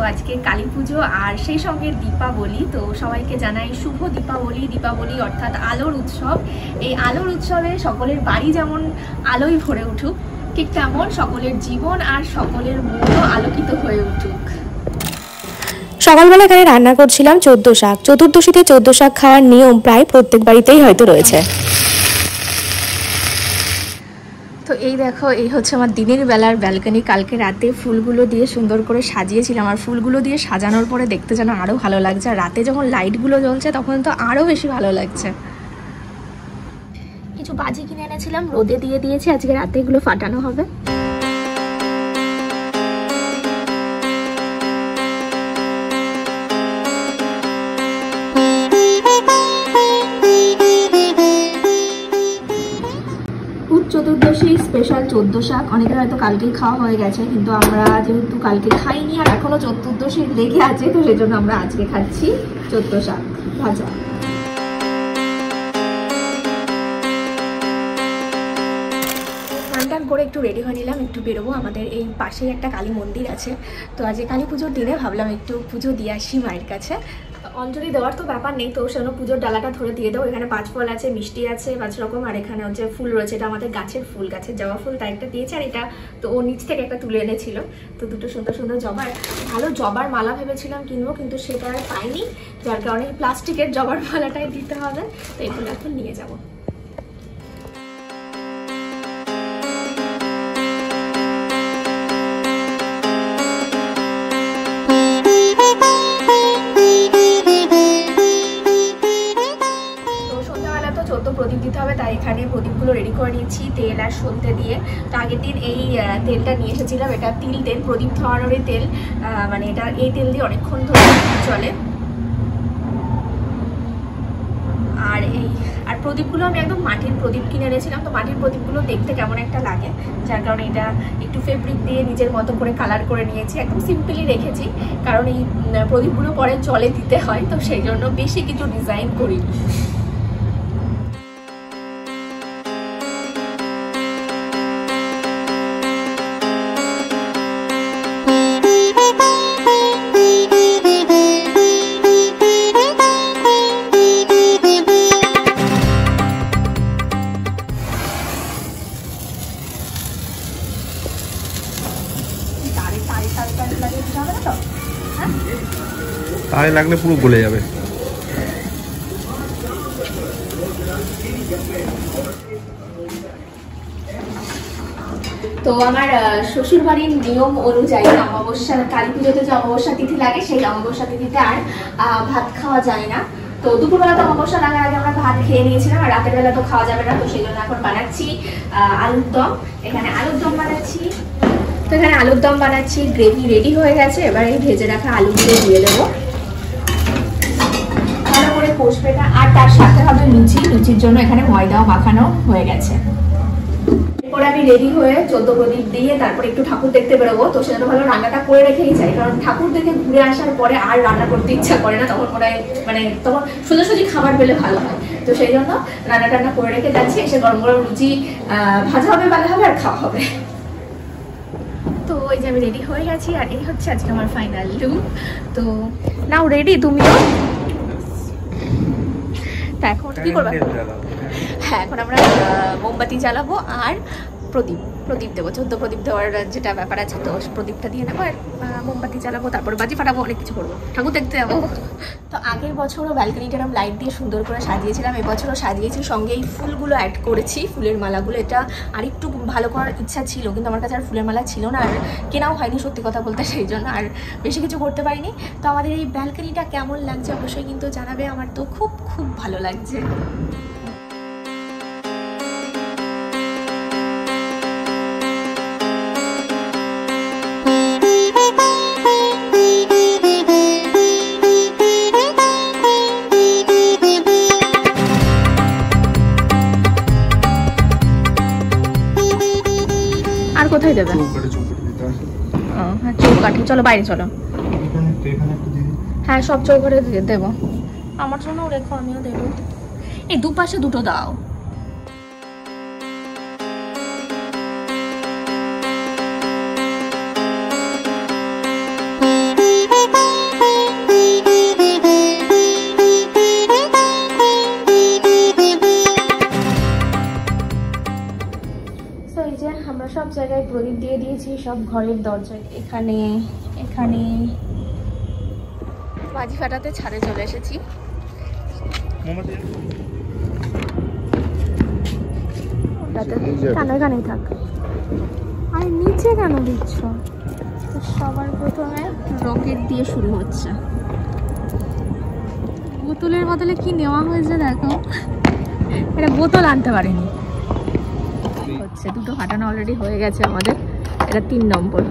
আজকে কালী পুজো আর সেই সঙ্গে দীপাবলি। তো সবাইকে জানাই শুভ দীপাবলি। দীপাবলি অর্থাৎ আলোর উৎসব। এই আলোর উৎসবে সকলের বাড়ি যেমন আলোয় ভরে উঠুক, ঠিক তেমন সকলের জীবন আর সকলের মনও আলোকিত হয়ে উঠুক। সকালবেলা এখানে রান্না করছিলাম 14 শাক। চতুর্দশীতে 14 শাক খাওয়ার নিয়ম প্রায় প্রত্যেক বাড়িতেই হয়তো রয়েছে। তো এই দেখো, এই হচ্ছে আমার দিনের বেলার ব্যালকনি। কালকে রাতে ফুলগুলো দিয়ে সুন্দর করে সাজিয়েছিলাম, আর ফুলগুলো দিয়ে সাজানোর পরে দেখতে যেন আরও ভালো লাগছে। আর রাতে যখন লাইটগুলো জ্বলছে তখন তো আরও বেশি ভালো লাগছে। কিছু বাজি কিনে এনেছিলাম, রোদে দিয়ে দিয়েছি, আজকে রাতে এগুলো ফাটানো হবে। চতুর্দশী স্পেশাল 14 শাক অনেকের হয়তো কালকেই খাওয়া হয়ে গেছে, কিন্তু আমরা যেহেতু কালকে খাইনি আর এখনো চতুর্দশী লেগে আছে, তো সেই জন্য আমরা আজকে খাচ্ছি 14 শাক ভাজা। স্নান করে একটু রেডি হয়ে নিলাম, একটু বেরোবো। আমাদের এই পাশেই একটা কালী মন্দির আছে, তো আজকে কালী পুজোর দিনে ভাবলাম একটু পুজো দিয়ে আসি মায়ের কাছে। অঞ্জলি দেওয়ার তো ব্যাপার নেই, তো সেজন্য পুজোর ডালাটা ধরে দিয়ে দেবো। এখানে 5 ফল আছে, মিষ্টি আছে 5 রকম, আর এখানে হচ্ছে ফুল রয়েছে। এটা আমাদের গাছের ফুল, গাছের জবা ফুল, তাই একটা দিয়েছে। আর এটা তো ও নিচ থেকে একটা তুলে এনেছিল, তো দুটো সুন্দর সুন্দর জবার, ভালো জবার মালা ভেবেছিলাম কিনবো, কিন্তু সেটা আর পাইনি, যার কারণে প্লাস্টিকের জবার মালাটাই দিতে হবে। তো এগুলো এখন নিয়ে যাবো। প্রদীপ দিতে হবে, তাই এখানে প্রদীপগুলো রেডি করে নিচ্ছি তেল আর সলতে দিয়ে। তো আগের দিন এই তেলটা নিয়ে এসেছিলাম, এটা তিল তেল, প্রদীপ ধোয়ানোরই তেল, মানে এটা এই তেল দিয়ে অনেকক্ষণ ধরে চলে। আর প্রদীপগুলো আমি একদম মাটির প্রদীপ কিনে এনেছিলাম, তো মাটির প্রদীপগুলো দেখতে কেমন একটা লাগে, যার কারণে এটা একটু ফেব্রিক দিয়ে নিজের মতো করে কালার করে নিয়েছি। একদম সিম্পলি রেখেছি, কারণ এই প্রদীপগুলো পরে জলে দিতে হয়, তো সেই জন্য বেশি কিছু ডিজাইন করিনি। তাই লাগলে পুরো গলে যাবে। তো আমার শ্বশুর বাড়ির নিয়ম অনুযায়ী অমাবস্যা, কালী পুজোতে যে অমাবস্যা তিথি লাগে, সেই অমাবস্যা তিথিতে আর ভাত খাওয়া যায় না। তো দুপুরবেলা তো অমাবস্যা লাগার আগে আমরা ভাত খেয়ে নিয়েছিলাম, আর রাতের বেলা তো খাওয়া যাবে না, তো সেই জন্য এখন বানাচ্ছি আলুর দম। এখানে আলুর দম বানাচ্ছি, তো এখানে আলুর দম বানাচ্ছি। গ্রেভি রেডি হয়ে গেছে, এবার এই ভেজে রাখা আলুগুলো দিয়ে দেবো, ভালো করে কষবে না। আর তার সাথে হবে লুচি, লুচির জন্য এখানে ময়দাও মাখানো হয়ে গেছে। এরপরে আমি রেডি হয়ে 14 প্রদীপ দিয়ে তারপরে একটু ঠাকুর দেখতে বেরোবো, তো সেজন্য ভালো রান্নাটা করে রেখেই চাই, কারণ ঠাকুর দেখে ঘুরে আসার পরে আর রান্না করতে ইচ্ছা করে না, তখন মানে তখন সোজাসুজি খাবার পেলে ভালো হয়। তো সেই জন্য রান্না টান্না করে রেখে যাচ্ছি, এসে গরম গরম লুচি ভাজা হবে, বেলা হবে, আর খাওয়া হবে। তো ওই যে আমি রেডি হয়ে গেছি, আর এই হচ্ছে আজকে আমার ফাইনাল লুক। তো নাও রেডি তুমিও। তা এখন কি করবো? হ্যাঁ, এখন আমরা মোমবাতি জ্বালাবো আর প্রদীপ দেবো। 14 প্রদীপ দেওয়ার যেটা ব্যাপার আছে, তো প্রদীপটা দিয়ে নেবো আর মোমবাতি জ্বালাবো, তারপর বাজি ফাটাবো, অনেক কিছু করবো, ঠাকুর দেখতে যাবো। তো আগের বছরও ব্যালকনিটা এরকম লাইট দিয়ে সুন্দর করে সাজিয়েছিলাম, এবছরও সাজিয়েছি, সঙ্গে এই ফুলগুলো অ্যাড করেছি, ফুলের মালাগুলো। এটা আরেকটু ভালো করার ইচ্ছা ছিল, কিন্তু আমার কাছে আর ফুলের মালা ছিল না, আর কেনাও হয়নি সত্যি কথা বলতে, সেই জন্য আর বেশি কিছু করতে পারিনি। তো আমাদের এই ব্যালকনিটা কেমন লাগছে অবশ্যই কিন্তু জানাবে, আমার তো খুব খুব ভালো লাগছে। কোথায় দেবে? চৌকাঠে, চলো বাইরে চলো। হ্যাঁ, সব চৌকাঠে দেবো, আমার জন্য রেখো, আমিও দেবো। এই দুপাশে দুটো দাও। প্রদীপ দিয়ে দিয়েছি সব ঘরের দরজায়, এখানে এখানে। বাজি ফাটাতে ছাদে চলে এসেছি। কেন এখানেই থাক, আর নিচে কেন দিচ্ছ? সবার প্রথমে রকেট দিয়ে শুরু হচ্ছে। বোতলের বদলে কি নেওয়া হয়েছে দেখো, এটা বোতল আনতে পারিনি। হচ্ছে দুটো ফাটানো অলরেডি হয়ে গেছে আমাদের, এটা 3 নম্বর।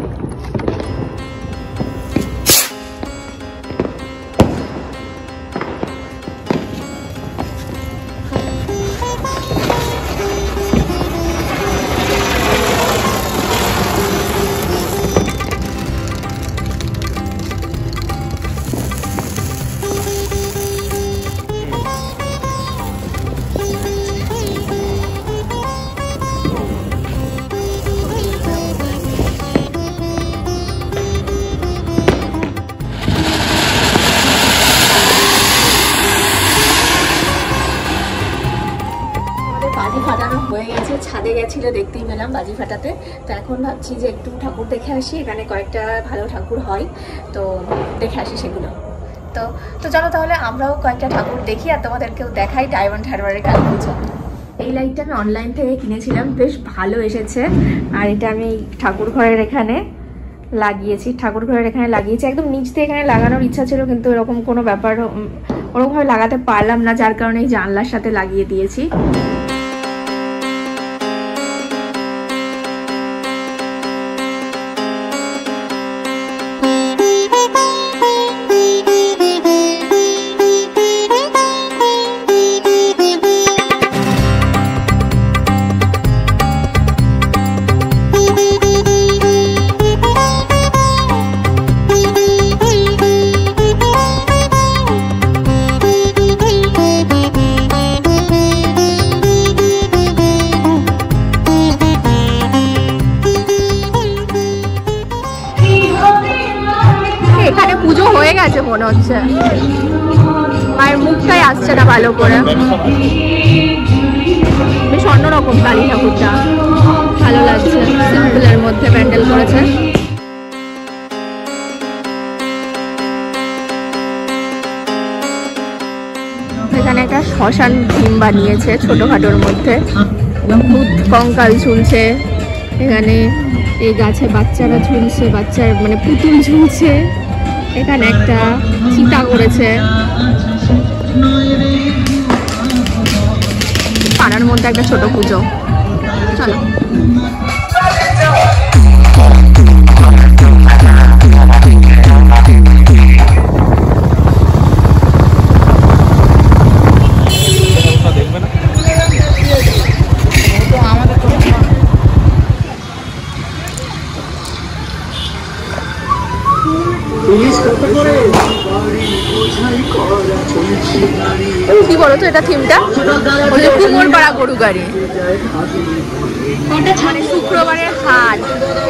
বাজি ফাটানো হয়ে গেছে, ছাদে গেছিল দেখতেই পেলাম বাজি ফাটাতে। তো এখন ভাবছি যে একটু ঠাকুর দেখে আসি, এখানে কয়েকটা ভালো ঠাকুর হয়, তো দেখে আসি সেগুলো। তো তো চলো তাহলে আমরাও কয়েকটা ঠাকুর দেখি আর তোমাদেরকেও দেখাই ডায়মন্ড হারবারের কালী পুজো। এই লাইটটা আমি অনলাইন থেকে কিনেছিলাম, বেশ ভালো এসেছে। আর এটা আমি ঠাকুর ঘরের এখানে লাগিয়েছি, ঠাকুর ঘরের এখানে লাগিয়েছি। একদম নিচ দিয়ে এখানে লাগানোর ইচ্ছা ছিল, কিন্তু এরকম কোনো ব্যাপার ওরকমভাবে লাগাতে পারলাম না, যার কারণে এই জানলার সাথে লাগিয়ে দিয়েছি। এখানে পুজো হয়ে গেছে মনে হচ্ছে, মায়ের মুখটাই আসছে না ভালো করে। বেশ অন্যরকম কালী ঠাকুরটা, ভালো লাগছে, সিম্পলের মধ্যে প্যান্ডেল করেছে। এখানে একটা শ্মশান থিম বানিয়েছে ছোটখাটোর মধ্যে, ভূত কঙ্কাল ঝুলছে এখানে, এই গাছে বাচ্চারা ঝুলছে, বাচ্চার মানে পুতুল ঝুলছে। এখানে একটা চিতা করেছে, পাড়ার মধ্যে একটা ছোট পুজো। চলো কি বলো তো এটা থিমটা, কুমোরপাড়া গরু গাড়ি, মানে শুক্রবারের হাট,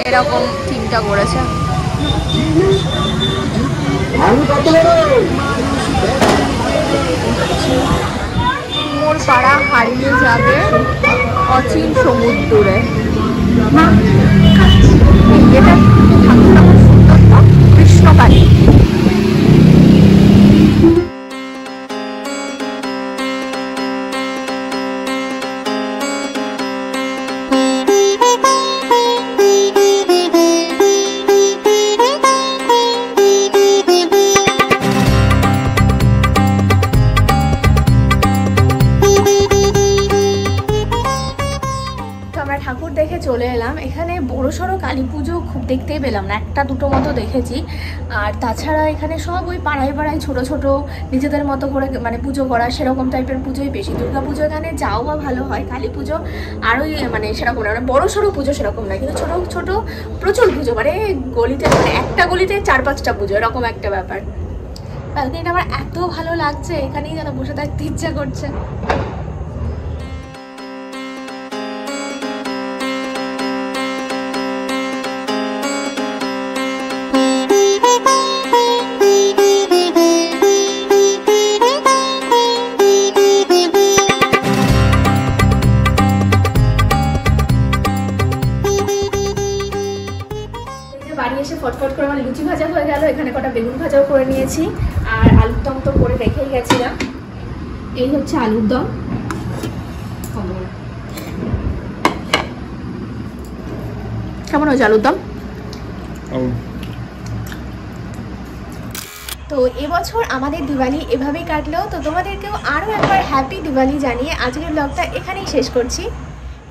এরকম থিমটা করেছে। কুমোরপাড়া হারিয়ে যাবে অচিন সমুদ্রে। এটা ঠাকুর আমার সুন্দর তো, কৃষ্ণকালী। ঠাকুর দেখে চলে এলাম। এখানে বড়সড় কালী পুজো খুব দেখতেই পেলাম না, একটা দুটো মতো দেখেছি। আর তাছাড়া এখানে সব ওই পাড়ায় পাড়ায় ছোট ছোট নিজেদের মতো করে মানে পুজো করা, সেরকম টাইপের পুজোই বেশি। দুর্গা পুজো এখানে যাও বা ভালো হয়, কালী পুজো আরোই মানে সেরকম না, মানে বড়সড় পুজো সেরকম না, কিন্তু ছোট ছোট প্রচুর পুজো, মানে গলিতে মানে একটা গলিতে 4-5টা পুজো, এরকম একটা ব্যাপার। ব্যালকনিটা আমার এত ভালো লাগছে, এখানেই যেন বসে থাকতে ইচ্ছা করছে। কটা বেগুন ভাজাও করে নিয়েছি, আর আলুর দম তো করে রেখেই গেছিলাম। এই হচ্ছে আলুর দম। কেমন হয়েছে আলুর দম? তো এবছর আমাদের দিওয়ালি এভাবেই কাটলো। তো তোমাদেরকেও আরও একবার হ্যাপি দিওয়ালি জানিয়ে আজকের ব্লগটা এখানেই শেষ করছি।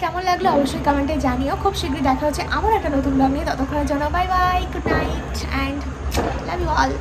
কেমন লাগলো অবশ্যই কমেন্টে জানিও। খুব শীঘ্রই দেখা হচ্ছে আমার একটা নতুন ব্লগ নিয়ে। ততক্ষণের জন্য bye bye, good night and love you all.